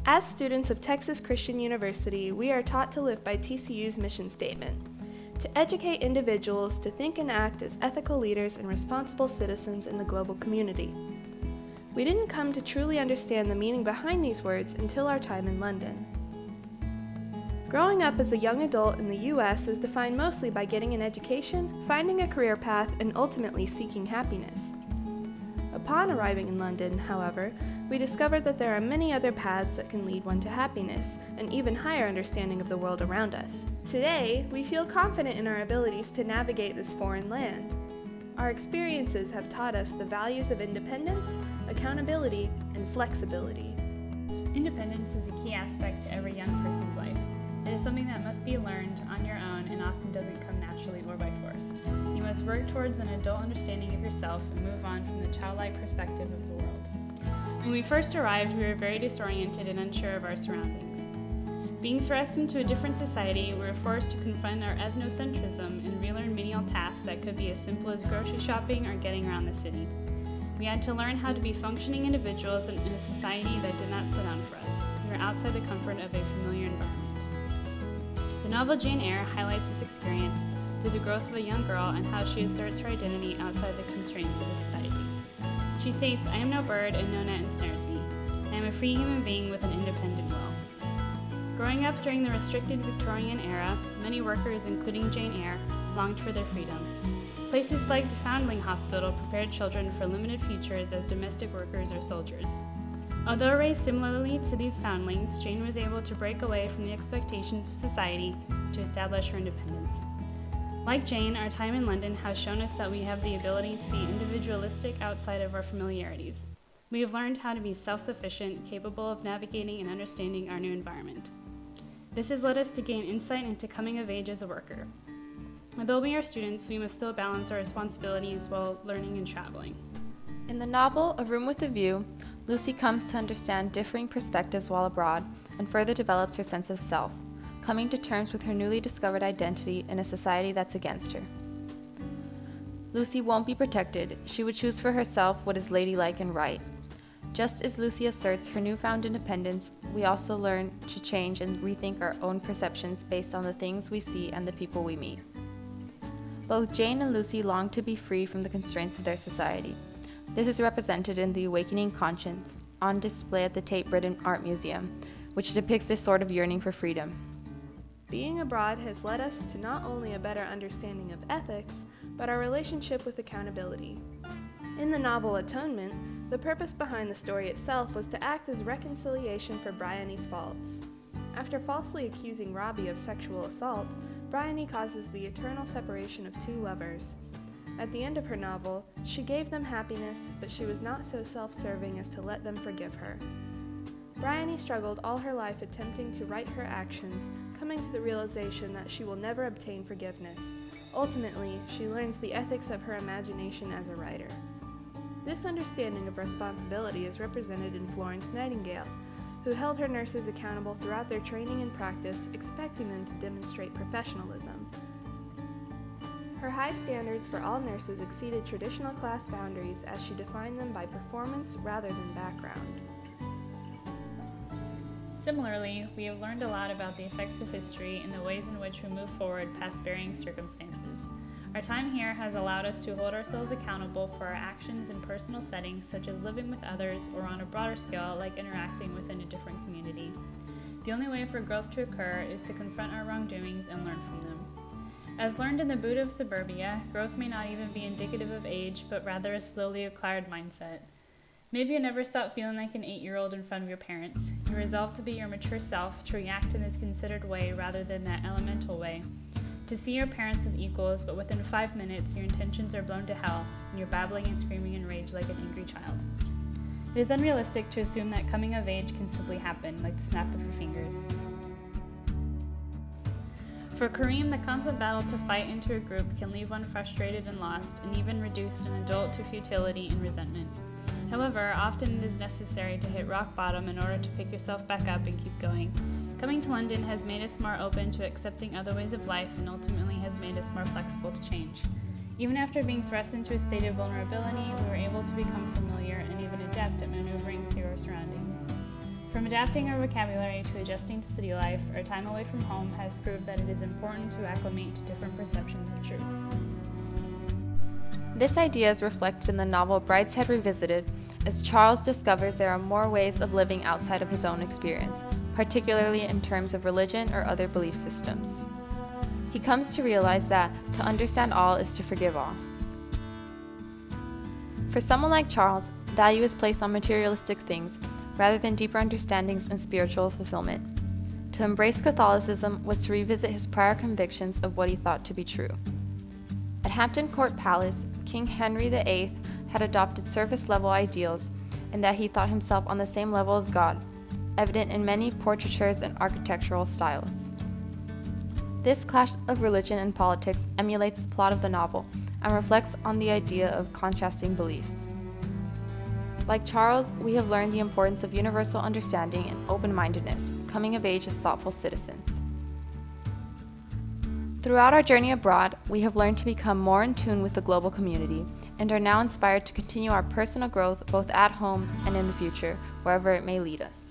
As students of Texas Christian University, we are taught to live by TCU's mission statement: to educate individuals to think and act as ethical leaders and responsible citizens in the global community. We didn't come to truly understand the meaning behind these words until our time in London. Growing up as a young adult in the U.S. is defined mostly by getting an education, finding a career path, and ultimately seeking happiness. Upon arriving in London, however, we discovered that there are many other paths that can lead one to happiness, and even higher understanding of the world around us. Today, we feel confident in our abilities to navigate this foreign land. Our experiences have taught us the values of independence, accountability, and flexibility. Independence is a key aspect to every young person's life. It is something that must be learned on your own and often doesn't come naturally or by force. You must work towards an adult understanding of yourself and move on from the childlike perspective of the world. When we first arrived, we were very disoriented and unsure of our surroundings. Being thrust into a different society, we were forced to confront our ethnocentrism and relearn menial tasks that could be as simple as grocery shopping or getting around the city. We had to learn how to be functioning individuals in a society that did not sit down for us. We were outside the comfort of a familiar environment. The novel Jane Eyre highlights this experience through the growth of a young girl and how she asserts her identity outside the constraints of a society. She states, "I am no bird and no net ensnares me. I am a free human being with an independent will." Growing up during the restricted Victorian era, many workers, including Jane Eyre, longed for their freedom. Places like the Foundling Hospital prepared children for limited futures as domestic workers or soldiers. Although raised similarly to these foundlings, Jane was able to break away from the expectations of society to establish her independence. Like Jane, our time in London has shown us that we have the ability to be individualistic outside of our familiarities. We have learned how to be self-sufficient, capable of navigating and understanding our new environment. This has led us to gain insight into coming of age as a worker. Although we are students, we must still balance our responsibilities while learning and traveling. In the novel A Room with a View, Lucy comes to understand differing perspectives while abroad and further develops her sense of self, coming to terms with her newly discovered identity in a society that's against her. Lucy won't be protected. She would choose for herself what is ladylike and right. Just as Lucy asserts her newfound independence, we also learn to change and rethink our own perceptions based on the things we see and the people we meet. Both Jane and Lucy long to be free from the constraints of their society. This is represented in The Awakening Conscience, on display at the Tate Britain Art Museum, which depicts this sort of yearning for freedom. Being abroad has led us to not only a better understanding of ethics, but our relationship with accountability. In the novel Atonement, the purpose behind the story itself was to act as reconciliation for Bryony's faults. After falsely accusing Robbie of sexual assault, Bryony causes the eternal separation of two lovers. At the end of her novel, she gave them happiness, but she was not so self-serving as to let them forgive her. Bryony struggled all her life attempting to right her actions, coming to the realization that she will never obtain forgiveness. Ultimately, she learns the ethics of her imagination as a writer. This understanding of responsibility is represented in Florence Nightingale, who held her nurses accountable throughout their training and practice, expecting them to demonstrate professionalism. Her high standards for all nurses exceeded traditional class boundaries as she defined them by performance rather than background. Similarly, we have learned a lot about the effects of history and the ways in which we move forward past varying circumstances. Our time here has allowed us to hold ourselves accountable for our actions in personal settings such as living with others or on a broader scale like interacting within a different community. The only way for growth to occur is to confront our wrongdoings and learn from them. As learned in the Buddha of Suburbia, growth may not even be indicative of age, but rather a slowly acquired mindset. Maybe you never stop feeling like an 8-year-old in front of your parents. You resolve to be your mature self, to react in this considered way rather than that elemental way. To see your parents as equals, but within 5 minutes your intentions are blown to hell and you're babbling and screaming in rage like an angry child. It is unrealistic to assume that coming of age can simply happen like the snap of your fingers. For Kareem, the constant battle to fight into a group can leave one frustrated and lost, and even reduced an adult to futility and resentment. However, often it is necessary to hit rock bottom in order to pick yourself back up and keep going. Coming to London has made us more open to accepting other ways of life and ultimately has made us more flexible to change. Even after being thrust into a state of vulnerability, we were able to become familiar and even adept at maneuvering through our surroundings. From adapting our vocabulary to adjusting to city life, our time away from home has proved that it is important to acclimate to different perceptions of truth. This idea is reflected in the novel Brideshead Revisited, as Charles discovers there are more ways of living outside of his own experience, particularly in terms of religion or other belief systems. He comes to realize that to understand all is to forgive all. For someone like Charles, value is placed on materialistic things rather than deeper understandings and spiritual fulfillment. To embrace Catholicism was to revisit his prior convictions of what he thought to be true. At Hampton Court Palace, King Henry VIII had adopted surface-level ideals in that he thought himself on the same level as God, evident in many portraitures and architectural styles. This clash of religion and politics emulates the plot of the novel and reflects on the idea of contrasting beliefs. Like Charles, we have learned the importance of universal understanding and open-mindedness, coming of age as thoughtful citizens. Throughout our journey abroad, we have learned to become more in tune with the global community and are now inspired to continue our personal growth both at home and in the future, wherever it may lead us.